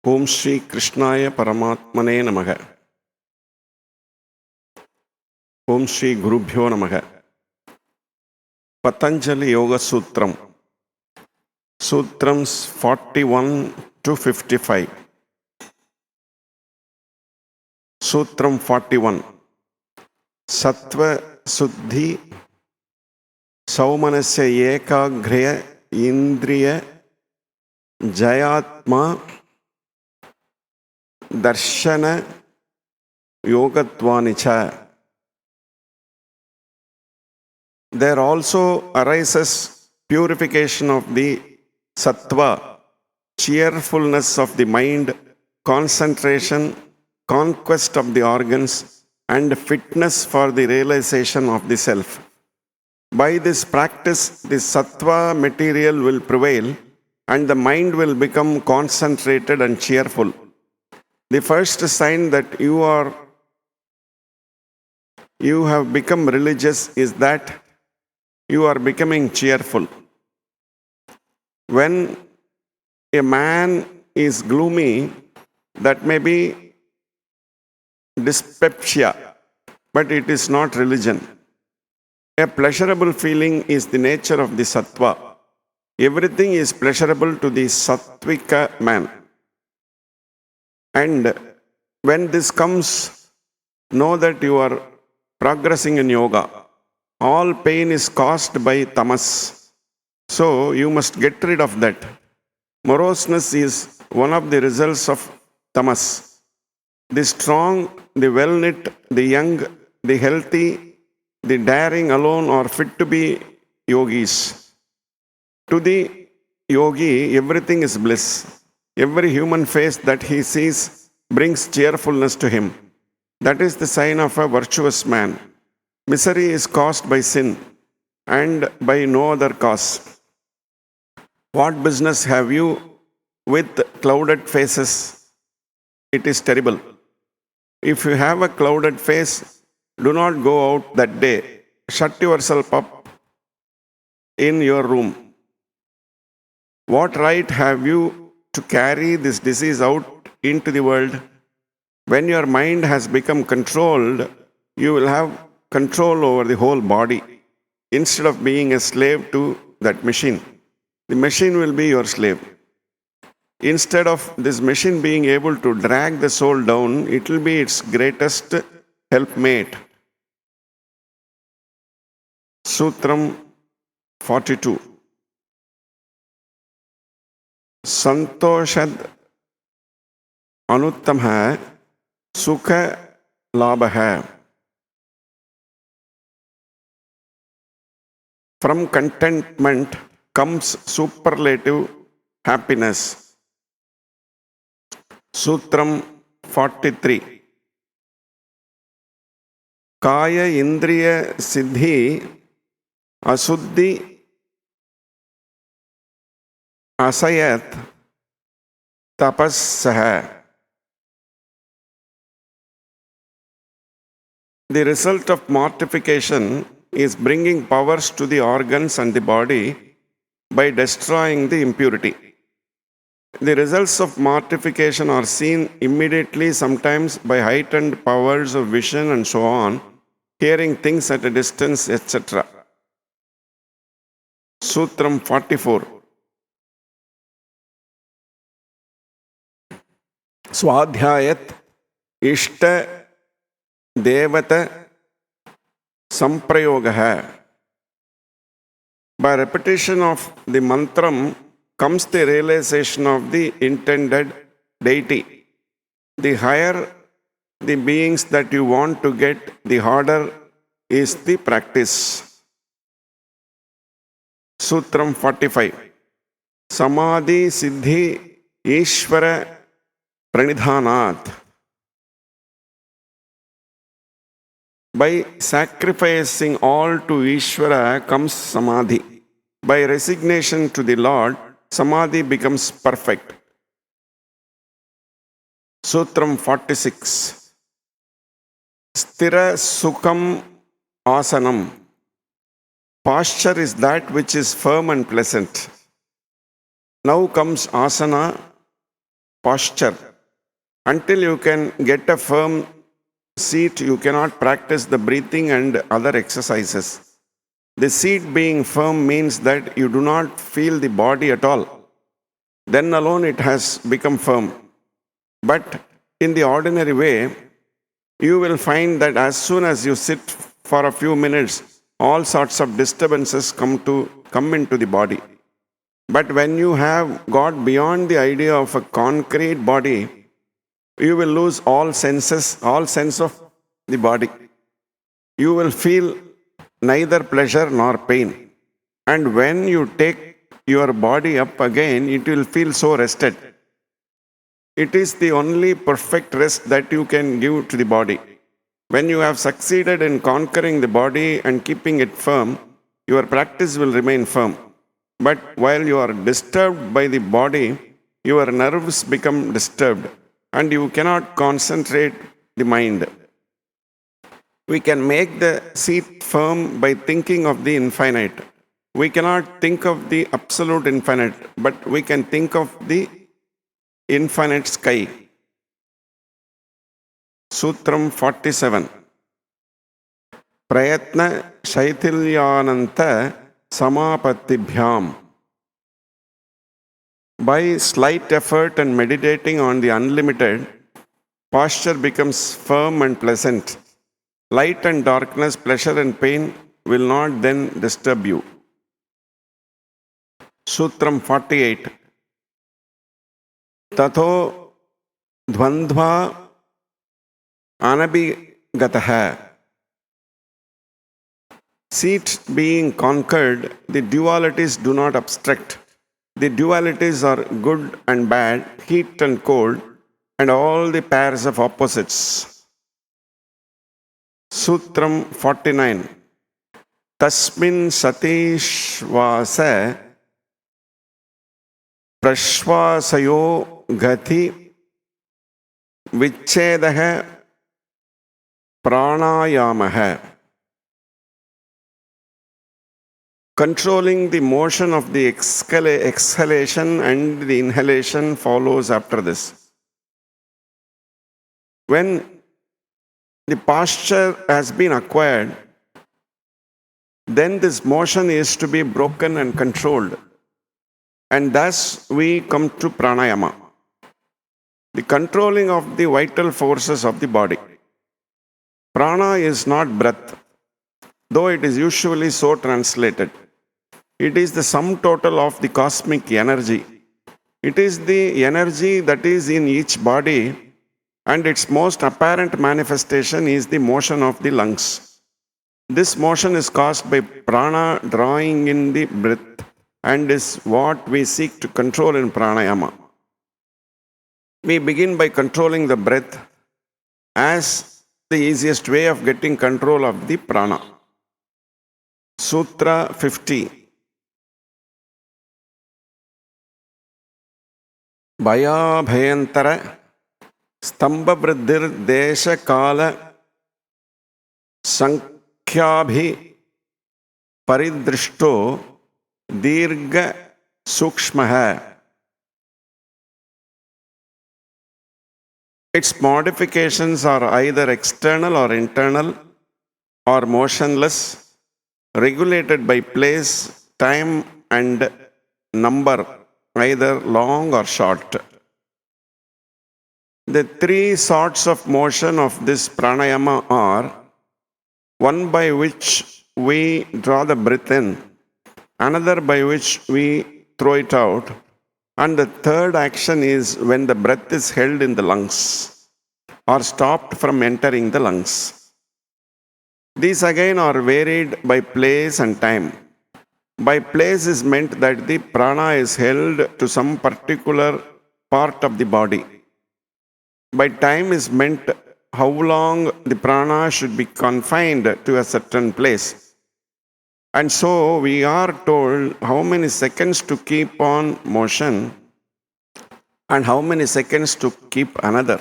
Om Shri Krishnaya Paramatmane Namaha. Om Shri Gurubhyo Namaha. Pathanjali Yoga Sutram. Sutrams 41 to 55. Sutram 41. Sattva Suddhi Saumanasya Ekagrya Indriya Jayatma Darshana Yogatvanicha. There also arises purification of the sattva, cheerfulness of the mind, concentration, conquest of the organs, and fitness for the realization of the self. By this practice, the sattva material will prevail and the mind will become concentrated and cheerful. The first sign that you have become religious is that you are becoming cheerful. When a man is gloomy, that may be dyspepsia, but it is not religion. A pleasurable feeling is the nature of the sattva. Everything is pleasurable to the sattvika man. And when this comes, know that you are progressing in yoga. All pain is caused by tamas. So you must get rid of that. Moroseness is one of the results of tamas. The strong, the well-knit, the young, the healthy, the daring alone are fit to be yogis. To the yogi, everything is bliss. Every human face that he sees brings cheerfulness to him. That is the sign of a virtuous man. Misery is caused by sin and by no other cause. What business have you with clouded faces? It is terrible. If you have a clouded face, do not go out that day. Shut yourself up in your room. What right have you to carry this disease out into the world? When your mind has become controlled, you will have control over the whole body instead of being a slave to that machine. The machine will be your slave. Instead of this machine being able to drag the soul down, it will be its greatest helpmate. Sutram 42. Santoshad Anuttamha Sukha Labha. From contentment comes superlative happiness. Sutram 43. Kaya Indriya Siddhi Asuddhi Asayat Tapassaha. The result of mortification is bringing powers to the organs and the body by destroying the impurity. The results of mortification are seen immediately, sometimes by heightened powers of vision and so on, hearing things at a distance, etc. Sutram 44. Swadhyayat Ishta Devata Samprayogaha. By repetition of the mantram comes the realization of the intended deity. The higher the beings that you want to get, the harder is the practice. Sutram 45. Samadhi Siddhi Ishvara Pranidhanat. By sacrificing all to Ishvara comes Samadhi. By resignation to the Lord, Samadhi becomes perfect. Sutram 46. Sthira Sukham Asanam. Posture is that which is firm and pleasant. Now comes asana. posture. Until you can get a firm seat, you cannot practice the breathing and other exercises. The seat being firm means that you do not feel the body at all. Then alone it has become firm. But in the ordinary way, you will find that as soon as you sit for a few minutes, all sorts of disturbances come into the body. But when you have got beyond the idea of a concrete body, you will lose all sense of the body. You will feel neither pleasure nor pain. And when you take your body up again, it will feel so rested. It is the only perfect rest that you can give to the body. When you have succeeded in conquering the body and keeping it firm, your practice will remain firm. But while you are disturbed by the body, your nerves become disturbed and you cannot concentrate the mind. We can make the seat firm by thinking of the infinite. We cannot think of the absolute infinite, but we can think of the infinite sky. Sutram 47. Prayatna Shaithilyananta Samapatibhyam. By slight effort and meditating on the unlimited, posture becomes firm and pleasant. Light and darkness, pleasure and pain will not then disturb you. Sutram 48. Tato dvandva anabhigataha. Seat being conquered, the dualities do not obstruct. The dualities are good and bad, heat and cold, and all the pairs of opposites. Sutram 49. Tasmin satishvasa prashvasayo gati vichedaha pranayamaha. Controlling the motion of the exhalation and the inhalation follows after this. When the posture has been acquired, then this motion is to be broken and controlled. And thus we come to pranayama, the controlling of the vital forces of the body. Prana is not breath, though it is usually so translated. It is the sum total of the cosmic energy. It is the energy that is in each body, and its most apparent manifestation is the motion of the lungs. This motion is caused by prana drawing in the breath and is what we seek to control in pranayama. We begin by controlling the breath as the easiest way of getting control of the prana. Sutra 50. Bhaya bhayantara stamba vriddhir desha kala sankhyaabhi paridrishto dirgha sukshmaha. Its modifications are either external or internal or motionless, regulated by place, time and number, either long or short. The three sorts of motion of this pranayama are: one by which we draw the breath in, another by which we throw it out, and the third action is when the breath is held in the lungs or stopped from entering the lungs. These again are varied by place and time. By place is meant that the prana is held to some particular part of the body. By time is meant how long the prana should be confined to a certain place. And so we are told how many seconds to keep on motion and how many seconds to keep another.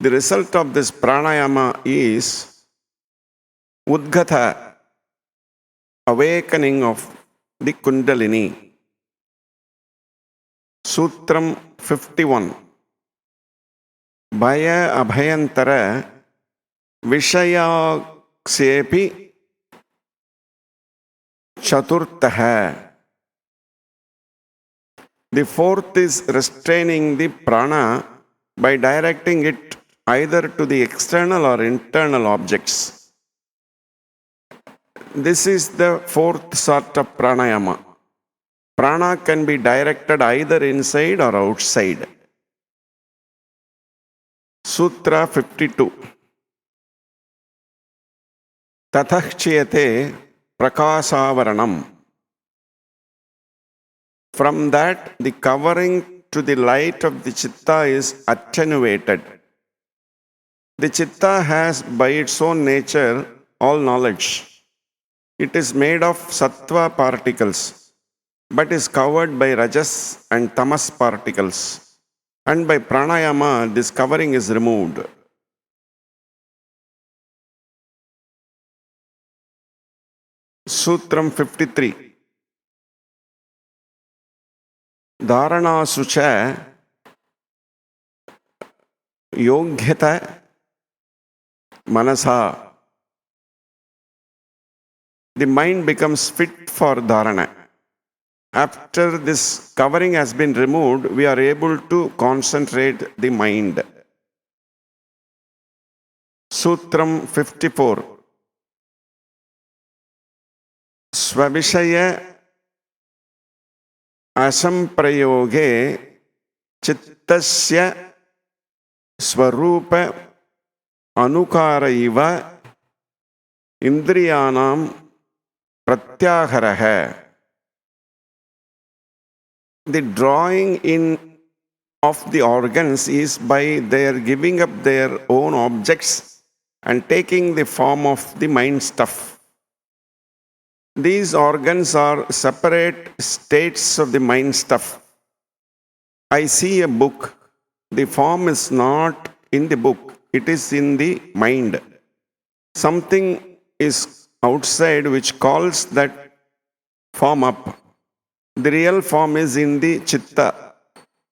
The result of this pranayama is udgata, awakening of the kundalini. Sutram 51. Bhaya abhayantara vishayaksepi chaturtaha. The fourth is restraining the prana by directing it either to the external or internal objects. This is the fourth sort of pranayama. Prana can be directed either inside or outside. Sutra 52. Tathachiyate prakasavaranam. From that, the covering to the light of the chitta is attenuated. The chitta has by its own nature all knowledge. It is made of sattva particles, but is covered by rajas and tamas particles. And by pranayama, this covering is removed. Sutram 53. Dharanasu cha yogyata manasa. The mind becomes fit for dharana. After this covering has been removed, we are able to concentrate the mind. Sutram 54. Svavishaya asamprayoge chittasya swarupa anukara iva indriyanam pratyaharaha. The drawing in of the organs is by their giving up their own objects and taking the form of the mind stuff. These organs are separate states of the mind stuff. I see a book. The form is not in the book, it is in the mind. Something is outside which calls that form up. The real form is in the chitta.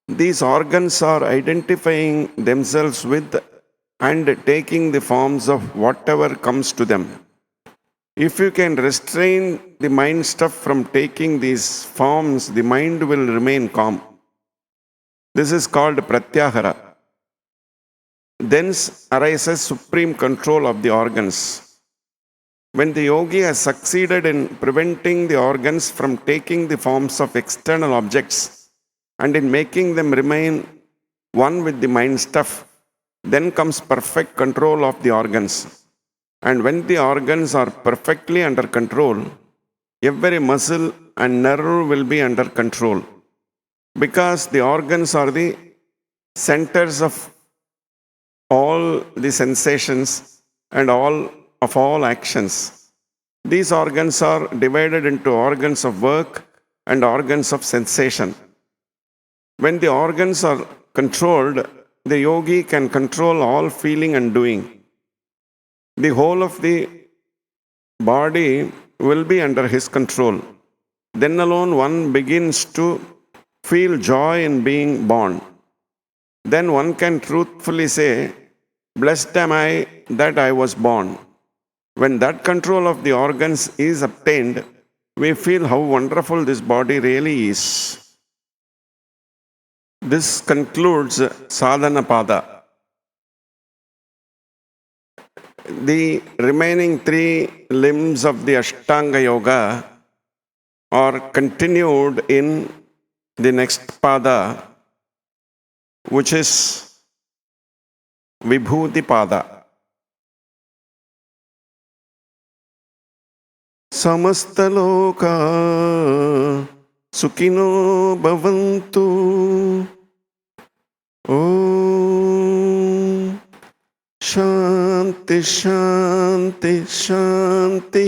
These organs are identifying themselves with and taking the forms of whatever comes to them. If you can restrain the mind stuff from taking these forms, the mind will remain calm. This is called pratyahara. Thence arises supreme control of the organs. When the yogi has succeeded in preventing the organs from taking the forms of external objects and in making them remain one with the mind stuff, then comes perfect control of the organs. And when the organs are perfectly under control, every muscle and nerve will be under control. Because the organs are the centers of all the sensations and all actions. These organs are divided into organs of work and organs of sensation. When the organs are controlled, the yogi can control all feeling and doing. The whole of the body will be under his control. Then alone one begins to feel joy in being born. Then one can truthfully say, "Blessed am I that I was born." When that control of the organs is obtained, we feel how wonderful this body really is. This concludes Sadhana Pada. The remaining 3 limbs of the Ashtanga Yoga are continued in the next Pada, which is Vibhuti Pada. Samastaloka Sukhino Bhavantu. Om Shanti Shanti Shanti.